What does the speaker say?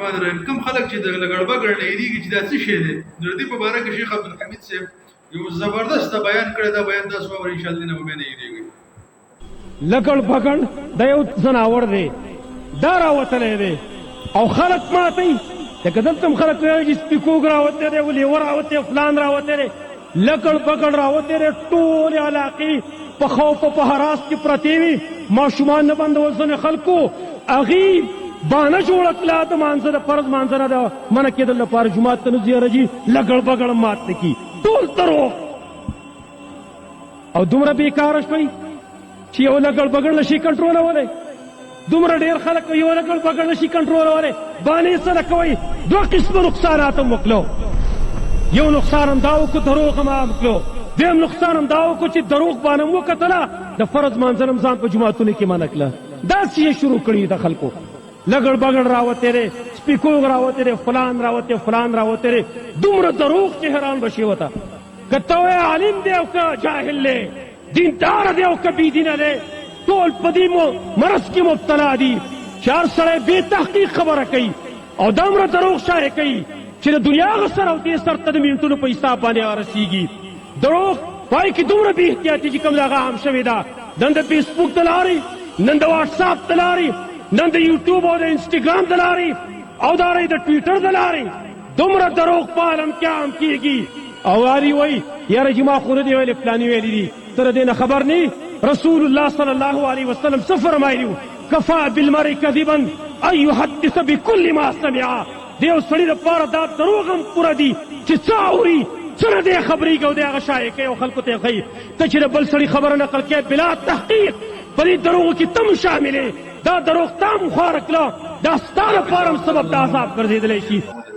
الرحمن الرحیم کوم خلک چې د لګړبګړ نه یریږي چې دا څه شی دی د دې په اړه کې شیخ عبدالحمید صاحب یو زبردست بیان کړی دا بیان تاسو ور ان شاء الله نه وبینه یریږي لګړبګړ د یو زناور دی دا راوتلی دی او خلک ماتئ لکه دلته خلک وایي چې سپیکوګ راوتی دی لیور راوتی دی فلان راوتی دی لګړبګړ راوتی دی ټولې علاقې په خوف او په هراس کې پرتې وي ماشومان نه بندول ځینې خلکو هغې بانه جوړه کړه د مانځه د فرض مانځه نه د منع کېدل لپاره جومات ته نه ځي راځي لګړبګړ مات نه کي ټول دروغ او دومره بېکاره شوئ چې یو لګړبګړ نشي کنټرولولی دومره ډېر خلک یو لګړبګړ نشي کنټرولولی بانې سره کوئ دوه قسمه نقصانات هم وکړو یو نقصان هم دا وکړو دروغ هم عام کړو دویم نقصان هم دا وکړو چې دروغ بانه هم وکتله د فرض مانځه هم ځان په جوماتونو کې منع کړه داسې یې شروع کړي د خلکو لګړبګړ راوتی دی سپیکوګ راوتی دی فلان راوتی فلان راوتی دی دومره دروغ چې حیران بشي ورته که ته وایې عالم دی او که جاهل دی دیندار دی او که بېدینه دی ټول په دې مرض کې مبتلا دي چې هر سړی بې تحقیق خبره کوي او دومره دروغ شایع کوي چې د دنیا هغه سر او دې سر ته د منټونو په حساب باندې رسېږي دروغ پای کې دومره بې احتیاطي چې کوم د هغه عام شوې ده نن د فیسبوک د لارې نن د واټساپ د لارې نن د یوټیوب او د انسټاګرام د لارې او دارې د ټویټر د لارې دومره دروغ په عالم کې عام کېږي او واري وایي یاره چې ما خو نه دي ویلې فلاني ویلي دي ته د دې نه خبر نه رسول الله صلی الله علیه وسلم څه فرمایلي وو کفا بالمرء کذبا ان یحدث بكل ما سمع د یو سړي دپاره دا دروغ هم پوره دي چې څه اوري څه نه دی خبرېږي او د هغه شایع کوي او خلکو ته یې ښیي ته چې د بل سړي خبره نقل کوې بلا تحقیق په دې دروغو کې ته هم شاملې دا دروغ تا هم خواره کړه دا ستا لپاره هم سبب د عذاب ګرځېدلی شي